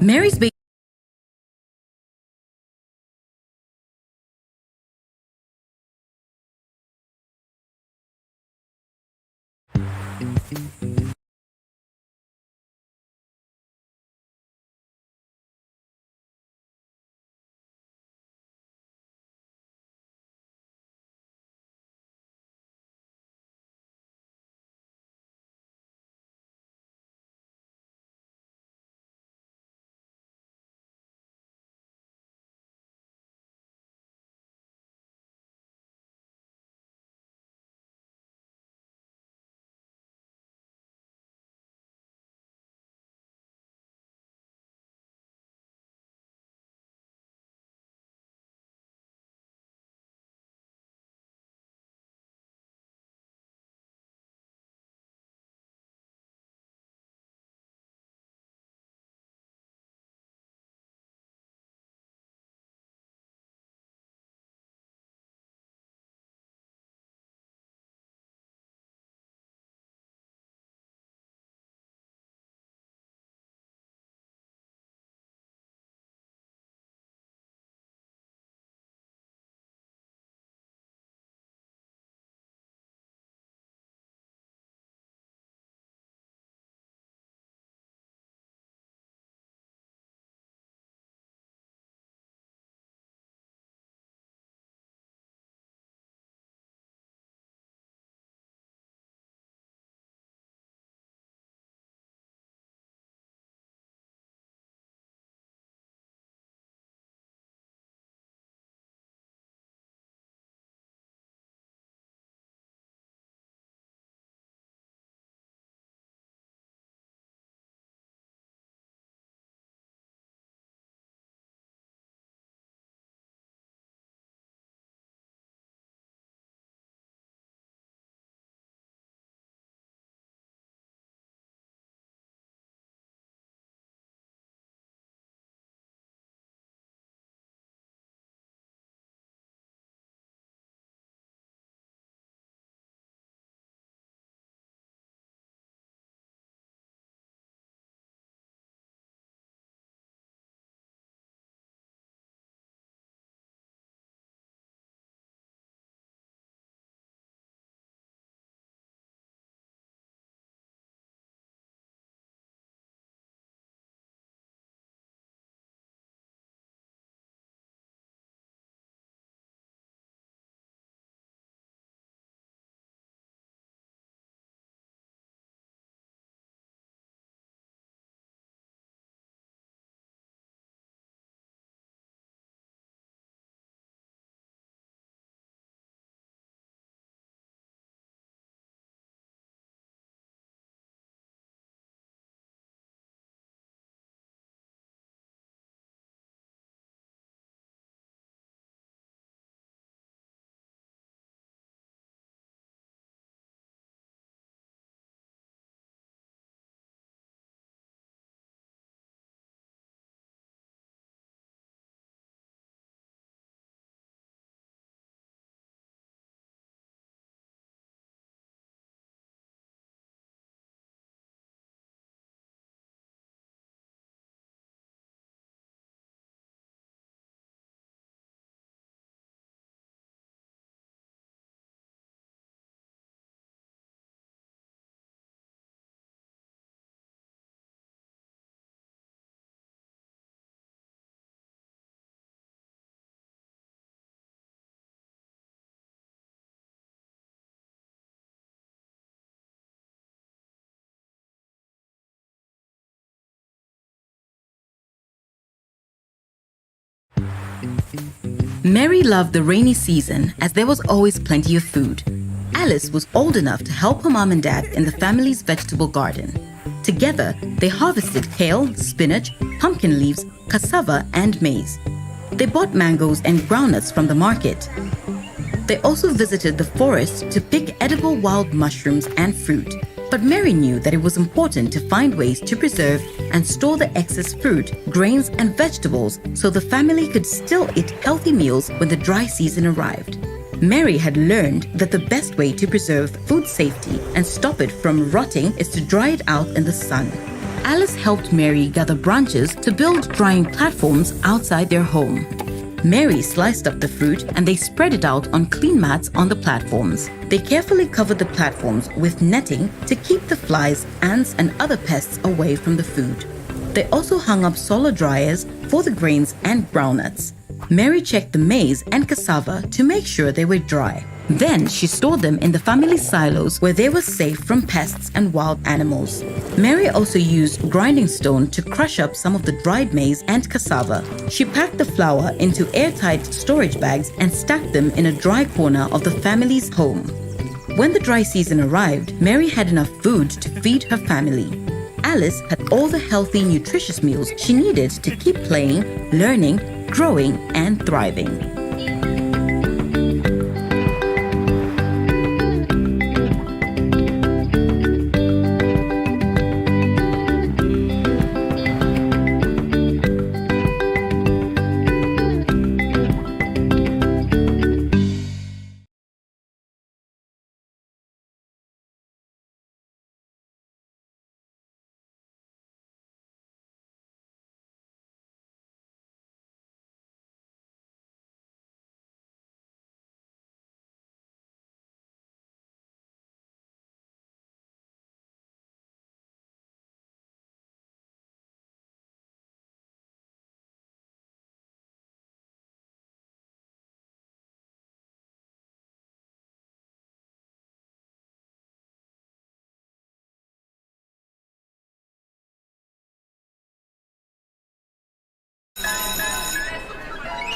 Mary's baby Mary loved the rainy season as there was always plenty of food. Alice was old enough to help her mom and dad in the family's vegetable garden. Together, they harvested kale, spinach, pumpkin leaves, cassava, and maize. They bought mangoes and groundnuts from the market. They also visited the forest to pick edible wild mushrooms and fruit. But Mary knew that it was important to find ways to preserve and store the excess fruit, grains, and vegetables so the family could still eat healthy meals when the dry season arrived. Mary had learned that the best way to preserve food safety and stop it from rotting is to dry it out in the sun. Alice helped Mary gather branches to build drying platforms outside their home. Mary sliced up the fruit and they spread it out on clean mats on the platforms. They carefully covered the platforms with netting to keep the flies, ants, and other pests away from the food. They also hung up solar dryers for the grains and groundnuts. Mary checked the maize and cassava to make sure they were dry. Then she stored them in the family silos where they were safe from pests and wild animals. Mary also used grinding stone to crush up some of the dried maize and cassava. She packed the flour into airtight storage bags and stacked them in a dry corner of the family's home. When the dry season arrived, Mary had enough food to feed her family. Alice had all the healthy, nutritious meals she needed to keep playing, learning, growing, and thriving.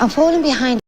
I'm falling behind.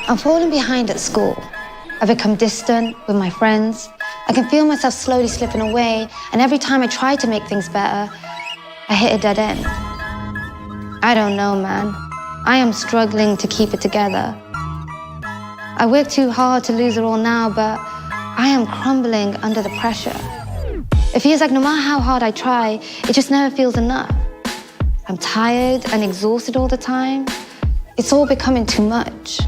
I'm falling behind at school. I've become distant with my friends. I can feel myself slowly slipping away, and every time I try to make things better, I hit a dead end. I don't know, man. I am struggling to keep it together. I work too hard to lose it all now, but I am crumbling under the pressure. It feels like no matter how hard I try, it just never feels enough. I'm tired and exhausted all the time. It's all becoming too much.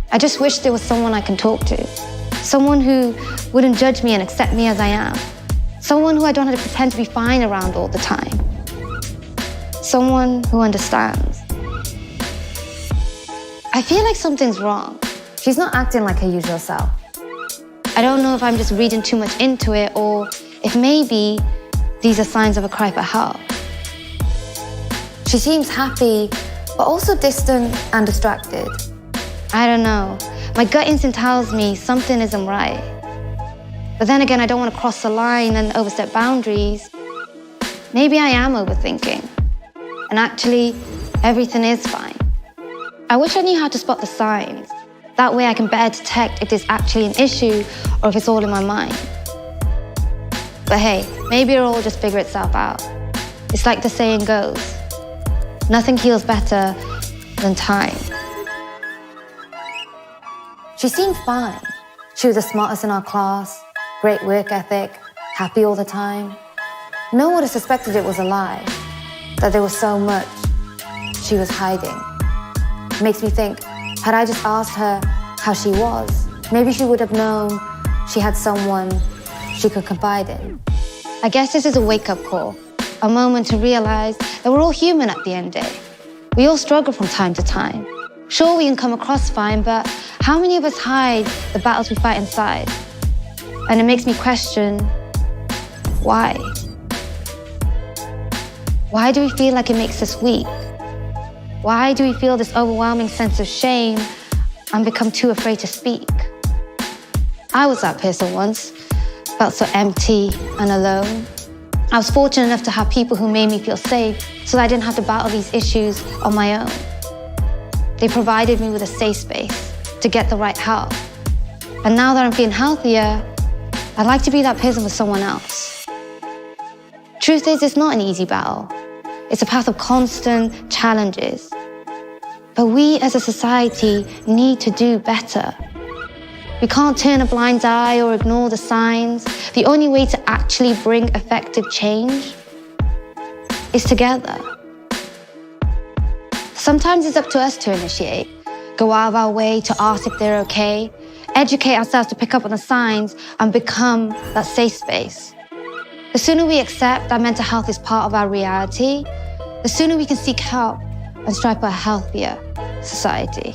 I just wish there was someone I can talk to. Someone who wouldn't judge me and accept me as I am. Someone who I don't have to pretend to be fine around all the time. Someone who understands. I feel like something's wrong. She's not acting like her usual self. I don't know if I'm just reading too much into it or if maybe these are signs of a cry for help. She seems happy, but also distant and distracted. I don't know. My gut instinct tells me something isn't right. But then again, I don't want to cross the line and overstep boundaries. Maybe I am overthinking. And actually, everything is fine. I wish I knew how to spot the signs. That way I can better detect if there's actually an issue or if it's all in my mind. But hey, maybe it'll all just figure itself out. It's like the saying goes, nothing heals better than time. She seemed fine. She was the smartest in our class, great work ethic, happy all the time. No one would have suspected it was a lie, that there was so much she was hiding. It makes me think, had I just asked her how she was, maybe she would have known she had someone she could confide in. I guess this is a wake-up call, a moment to realize that we're all human at the end of the day. We all struggle from time to time. Sure, we can come across fine, but how many of us hide the battles we fight inside? And it makes me question, why? Why do we feel like it makes us weak? Why do we feel this overwhelming sense of shame and become too afraid to speak? I was that person once, felt so empty and alone. I was fortunate enough to have people who made me feel safe so that I didn't have to battle these issues on my own. They provided me with a safe space to get the right help. And now that I'm feeling healthier, I'd like to be that person for someone else. Truth is, it's not an easy battle. It's a path of constant challenges. But we as a society need to do better. We can't turn a blind eye or ignore the signs. The only way to actually bring effective change is together. Sometimes it's up to us to initiate, go out of our way to ask if they're okay, educate ourselves to pick up on the signs and become that safe space. The sooner we accept that mental health is part of our reality, the sooner we can seek help and strive for a healthier society.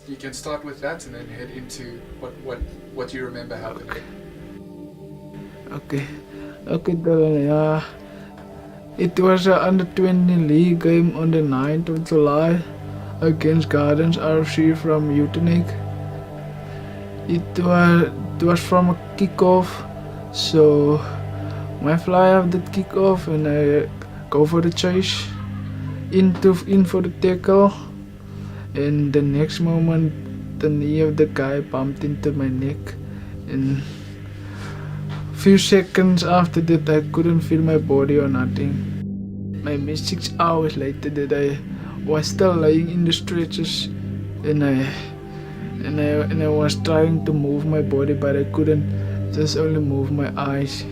You can start with that and then head into what you remember happening. Okay, Dylan, yeah. It was an under-20 league game on the 9th of July against Gardens RFC from Utenik. It was from a kickoff, so my fly off the kickoff and I go for the chase in for the tackle, and the next moment the knee of the guy bumped into my neck, and few seconds after that I couldn't feel my body or nothing. I missed 6 hours later that I was still lying in the stretchers, and I was trying to move my body but I couldn't, just only move my eyes.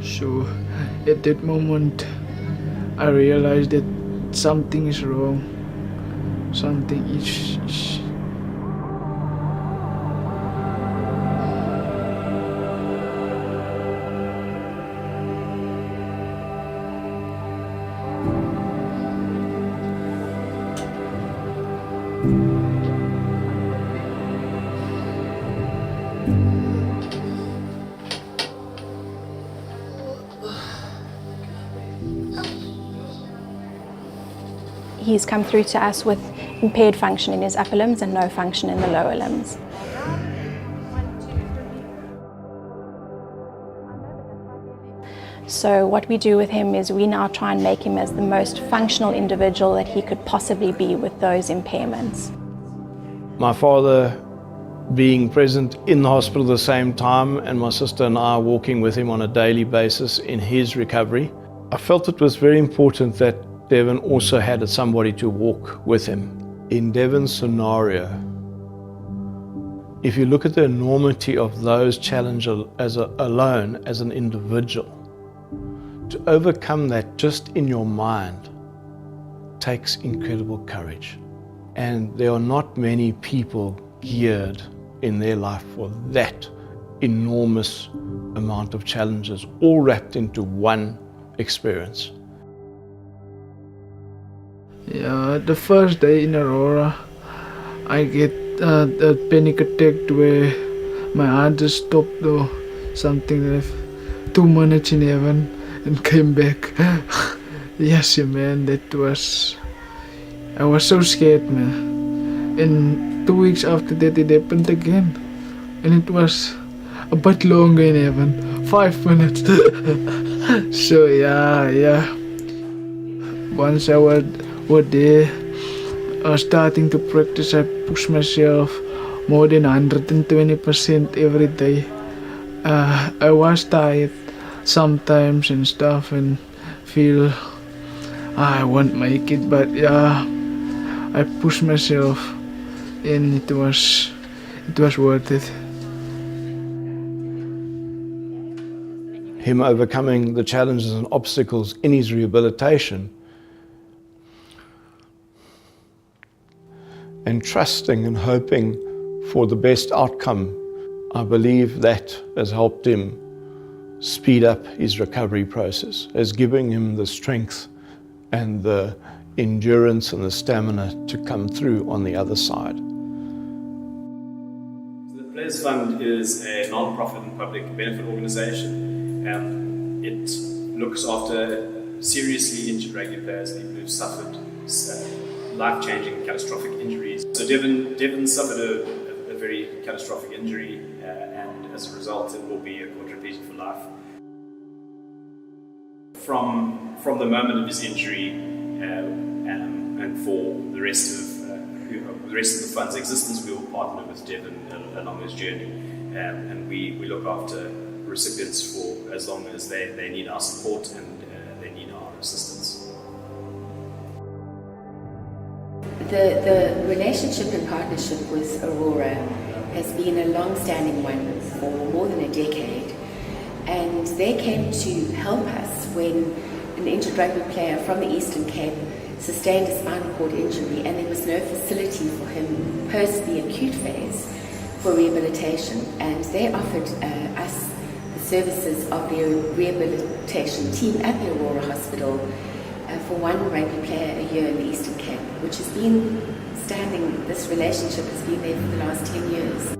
So at that moment I realized that something is wrong. Something is He's come through to us with impaired function in his upper limbs and no function in the lower limbs. So what we do with him is we now try and make him as the most functional individual that he could possibly be with those impairments. My father being present in the hospital at the same time, and my sister and I walking with him on a daily basis in his recovery, I felt it was very important that Devon also had somebody to walk with him. In Devon's scenario, if you look at the enormity of those challenges alone as an individual, to overcome that just in your mind takes incredible courage. And there are not many people geared in their life for that enormous amount of challenges, all wrapped into one experience. Yeah, the first day in Aurora, I get a panic attack where my heart just stopped or something like 2 minutes in heaven and came back. Yes, man, I was so scared, man. And 2 weeks after that it happened again, and it was a bit longer in heaven, 5 minutes. So yeah. Once I was there, I was starting to practice. I pushed myself more than 120% every day. I was tired sometimes and stuff and feel I won't make it, but yeah, I pushed myself and it was worth it. Him overcoming the challenges and obstacles in his rehabilitation and trusting and hoping for the best outcome, I believe that has helped him speed up his recovery process, as giving him the strength and the endurance and the stamina to come through on the other side. The Players Fund is a non-profit and public benefit organisation. It looks after seriously injured rugby players, people who've suffered life-changing catastrophic injuries. So Devon suffered a very catastrophic injury, and as a result it will be a quadriplegic for life. From the moment of his injury and for the rest of the fund's existence, we will partner with Devon along his journey, and we look after recipients for as long as they need our support and they need our assistance. The relationship and partnership with Aurora has been a long-standing one for more than a decade, and they came to help us when an injured rugby player from the Eastern Cape sustained a spinal cord injury and there was no facility for him post the acute phase for rehabilitation, and they offered us the services of their rehabilitation team at the Aurora Hospital for one rugby player a year in the Eastern Cape, which has been standing this relationship has been there for the last 10 years.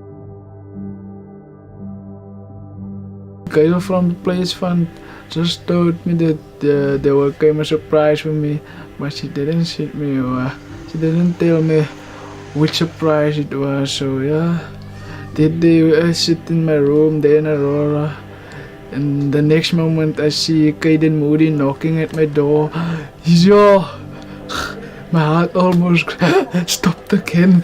Girl from the place fund just told me that there will come a surprise for me, but she didn't sit me or she didn't tell me which surprise it was. So yeah, that day I sit in my room there in Aurora, and the next moment I see Caden Moody knocking at my door. Yo, my heart almost stopped again.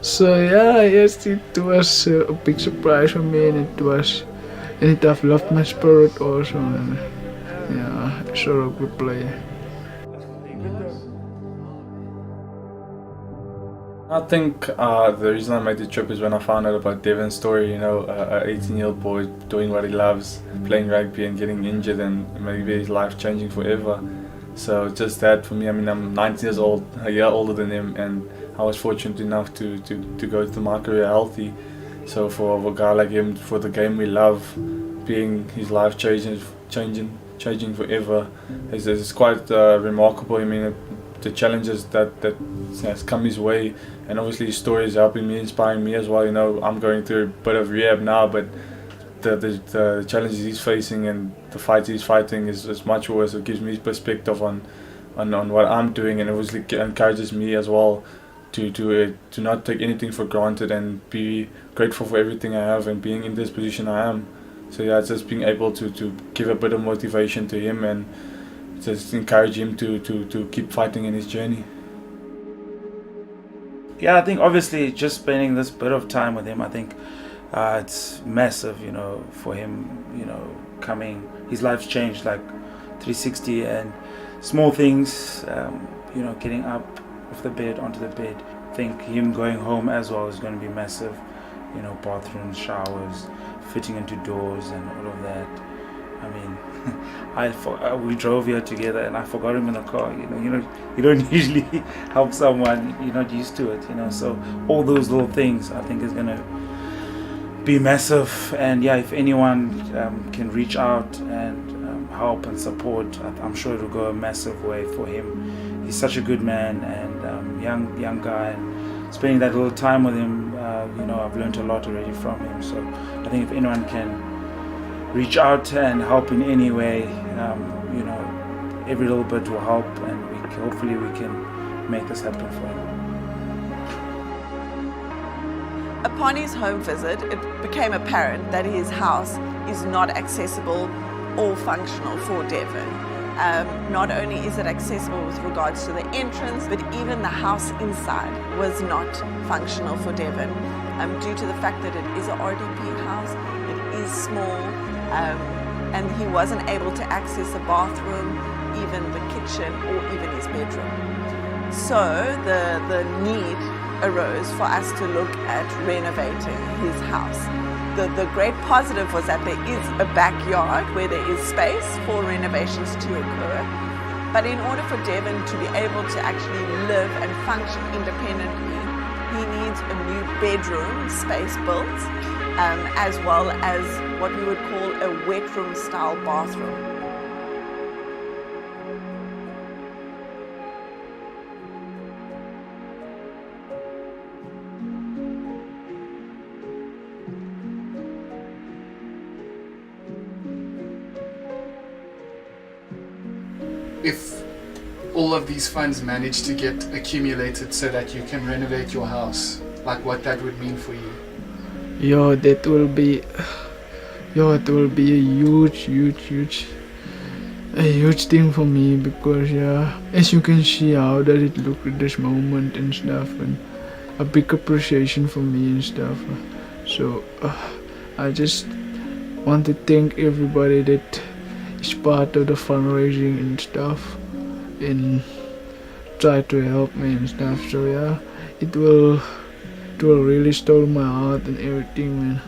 So yeah, yes, it was a big surprise for me, and it have loved my spirit also. And yeah, so a good player. I think the reason I made the trip is when I found out about Devon's story, you know, an 18-year-old boy doing what he loves, playing rugby and getting injured, and maybe his life changing forever. So just that for me, I mean, I'm 19 years old, a year older than him, and I was fortunate enough to go through my career healthy. So for a guy like him, for the game we love, being his life changing forever, is quite remarkable. I mean, the challenges that has come his way, and obviously his story is helping me, inspiring me as well. You know, I'm going through a bit of rehab now, but the challenges he's facing and the fight he's fighting is much worse. It gives me perspective on what I'm doing, and obviously encourages me as well to not take anything for granted and be grateful for everything I have and being in this position I am. So yeah, it's just being able to give a bit of motivation to him and just encourage him to keep fighting in his journey. Yeah, I think obviously just spending this bit of time with him, I think it's massive, you know, for him, you know, coming, his life's changed like 360, and small things, you know, getting up off the bed, onto the bed. I think him going home as well is going to be massive, you know, bathrooms, showers, fitting into doors and all of that. I mean, we drove here together and I forgot him in the car. You don't usually help someone, you're not used to it, you know. So all those little things I think is gonna be massive. And yeah, if anyone can reach out and help and support, I'm sure it'll go a massive way for him. He's such a good man and young guy, and spending that little time with him, you know, I've learned a lot already from him. So I think if anyone can reach out and help in any way, you know, every little bit will help, and hopefully we can make this happen for him. Upon his home visit, it became apparent that his house is not accessible or functional for Devon. Not only is it accessible with regards to the entrance, but even the house inside was not functional for Devon due to the fact that it is an RDP house, it is small, and he wasn't able to access a bathroom, even the kitchen, or even his bedroom. So the need arose for us to look at renovating his house. The great positive was that there is a backyard where there is space for renovations to occur. But in order for Devon to be able to actually live and function independently, he needs a new bedroom space built, as well as what we would call a wet room style bathroom. If all of these funds manage to get accumulated so that you can renovate your house, like what that would mean for you? It will be a huge thing for me, because as you can see how does it look at this moment and stuff, and a big appreciation for me and stuff. So I just want to thank everybody that is part of the fundraising and stuff and try to help me and stuff. So yeah, it will really stole my heart and everything, man.